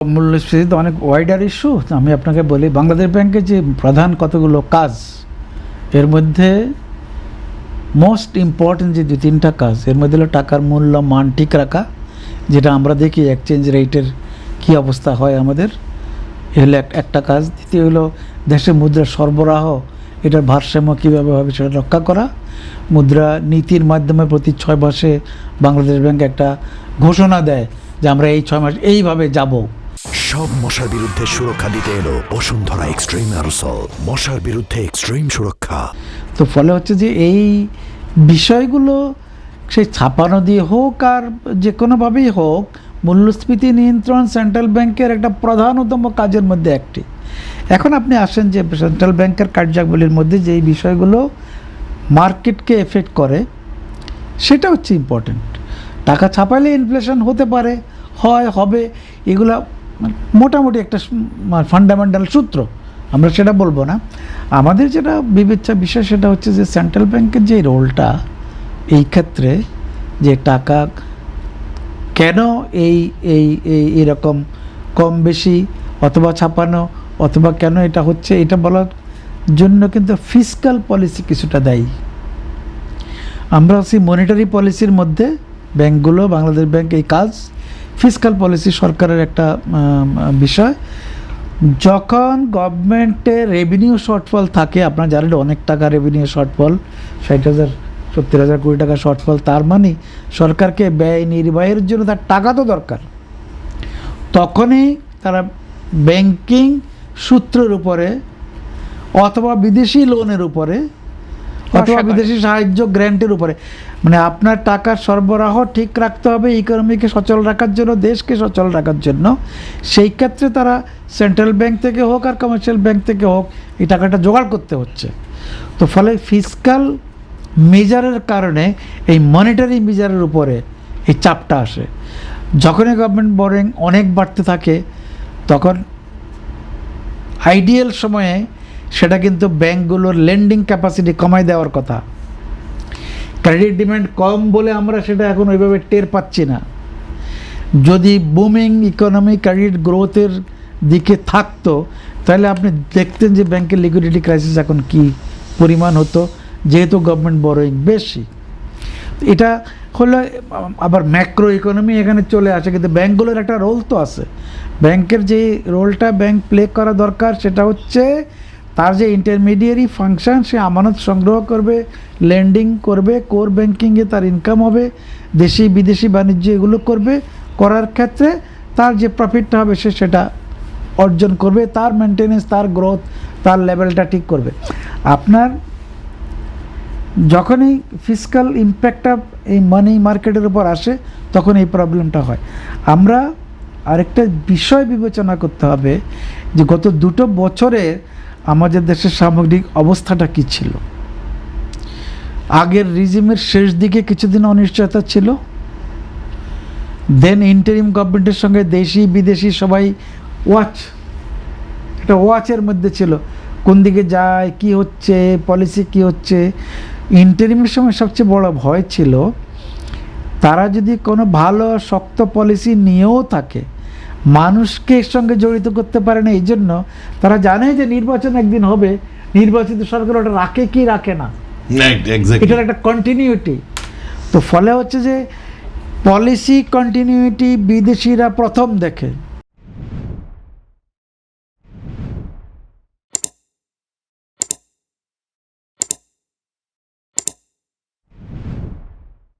মূল্যস্ফীতি তো অনেক ওয়াইডার ইস্যু। আমি আপনাকে বলি, বাংলাদেশ ব্যাংকের যে প্রধান কতগুলো কাজ, এর মধ্যে মোস্ট ইম্পর্টেন্ট যে 2-3টা কাজ, এর মধ্যে হলো টাকার মূল্য মান ঠিক রাখা, যেটা আমরা দেখি এক্সচেঞ্জ রেটের কী অবস্থা হয় আমাদের, এ হলো একটা কাজ। দ্বিতীয় হলো দেশে মুদ্রার সরবরাহ, এটার ভারসাম্য কীভাবে হবে সেটা রক্ষা করা। মুদ্রা নীতির মাধ্যমে প্রতি 6 মাসে বাংলাদেশ ব্যাংক একটা ঘোষণা দেয় যে আমরা এই 6 মাস এইভাবে যাব। সব মশার বিরুদ্ধে সুরক্ষা দিতে এলো বসুন্ধরা এক্সট্রিম অ্যারোসল, মশার বিরুদ্ধে এক্সট্রিম সুরক্ষা। তো ফলে হচ্ছে যে এই বিষয়গুলো সেই ছাপানো দিয়ে হোক আর যে কোনোভাবেই হোক, মূল্যস্ফীতি নিয়ন্ত্রণ সেন্ট্রাল ব্যাংকের একটা প্রধানতম কাজের মধ্যে একটি। এখন আপনি আসেন যে সেন্ট্রাল ব্যাংকের কার্যাবলীর মধ্যে যে এই বিষয়গুলো মার্কেটকে এফেক্ট করে, সেটা হচ্ছে ইম্পর্টেন্ট। টাকা ছাপাইলে ইনফ্লেশন হতে পারে, হবে, এগুলো মোটামুটি একটা ফান্ডামেন্টাল সূত্র, আমরা সেটা বলবো না। আমাদের যেটা বিবেচ্য বিষয় সেটা হচ্ছে যে সেন্ট্রাল ব্যাংকের যে রোলটা এই ক্ষেত্রে, যে টাকা কেন এইরকম কম বেশি অথবা ছাপানো অথবা কেন এটা হচ্ছে, এটা বলার জন্য কিন্তু ফিসকাল পলিসি কিছুটা দায়ী। আমরা আছি মনিটারি পলিসির মধ্যে, ব্যাংকগুলো, বাংলাদেশ ব্যাংক এই কাজ। ফিসকাল পলিসি সরকারের একটা বিষয়। যখন গভর্নমেন্টের রেভিনিউ শর্টফল থাকে, আপনারা জানেন অনেক টাকা রেভিনিউ শর্টফল, 60,000-70,000 কোটি টাকা শর্টফল, তার মানে সরকারকে ব্যয় নির্বাহের জন্য তার টাকা তো দরকার। তখনই তারা ব্যাংকিং সূত্রের উপরে অথবা বিদেশি লোনের উপরে অথবা বিদেশি সাহায্য গ্র্যান্টের উপরে, মানে আপনার টাকার সরবরাহ ঠিক রাখতে হবে ইকোনমিকে সচল রাখার জন্য, দেশকে সচল রাখার জন্য। সেই ক্ষেত্রে তারা সেন্ট্রাল ব্যাংক থেকে হোক আর কমার্শিয়াল ব্যাংক থেকে হোক এই টাকাটা জোগাড় করতে হচ্ছে। তো ফলে ফিসকাল মেজারের কারণে এই মনিটারি মেজারের উপরে এই চাপটা আসে। যখনই গভর্নমেন্ট বোরিং অনেক বাড়তে থাকে, তখন আইডিয়াল সময়ে সেটা কিন্তু ব্যাংকগুলোর লেন্ডিং ক্যাপাসিটি কমায় দেওয়ার কথা। ক্রেডিট ডিমান্ড কম বলে আমরা সেটা এখন ওইভাবে টের পাচ্ছি না। যদি বুমিং ইকোনমি ক্রেডিট গ্রোথের দিকে থাকতো, তাহলে আপনি দেখতেন যে ব্যাংকের লিকুইডিটি ক্রাইসিস এখন কি পরিমাণ হতো, যেহেতু গভর্নমেন্ট বরোয়িং বেশি। এটা হলো আবার ম্যাক্রো ইকোনমি এখানে চলে আসে, কিন্তু ব্যাংকগুলোর একটা রোল তো আছে। ব্যাংকের যে রোলটা ব্যাংক প্লে করা দরকার সেটা হচ্ছে তার যে ইন্টারমিডিয়ারি ফাংশন, সে আমানত সংগ্রহ করবে, লেন্ডিং করবে, কোর ব্যাংকিংয়ে তার ইনকাম হবে, দেশি বিদেশি বাণিজ্য এগুলো করবে, করার ক্ষেত্রে তার যে প্রফিটটা হবে সে সেটা অর্জন করবে, তার মেনটেনেন্স, তার গ্রোথ, তার লেভেলটা ঠিক করবে। আপনার যখনই ফিসকাল ইম্প্যাক্টটা এই মানি মার্কেটের উপর আসে, তখন এই প্রবলেমটা হয়। আমরা আরেকটা বিষয় বিবেচনা করতে হবে যে গত 2 বছরে আমাদের দেশের সামগ্রিক অবস্থাটা কী ছিল। আগের রিজিমের শেষ দিকে কিছুদিন অনিশ্চয়তা ছিল, দেন ইন্টারিম গভর্নমেন্টের সঙ্গে দেশি বিদেশি সবাই ওয়াচের মধ্যে ছিল, কোন দিকে যায়, কি হচ্ছে, পলিসি কি হচ্ছে। ইন্টারিমের সময় সবচেয়ে বড় ভয় ছিল তারা যদি কোনো ভালো শক্ত পলিসি নিয়েও থাকে, মানুষকে এর সঙ্গে জড়িত করতে পারে না। এই জন্য তারা জানে যে নির্বাচন একদিন হবে, নির্বাচিত সরকার ওটা রাখে কি রাখে না, এটার একটা কন্টিনিউটি। তো ফলে হচ্ছে যে পলিসি কন্টিনিউটি বিদেশিরা প্রথম দেখে।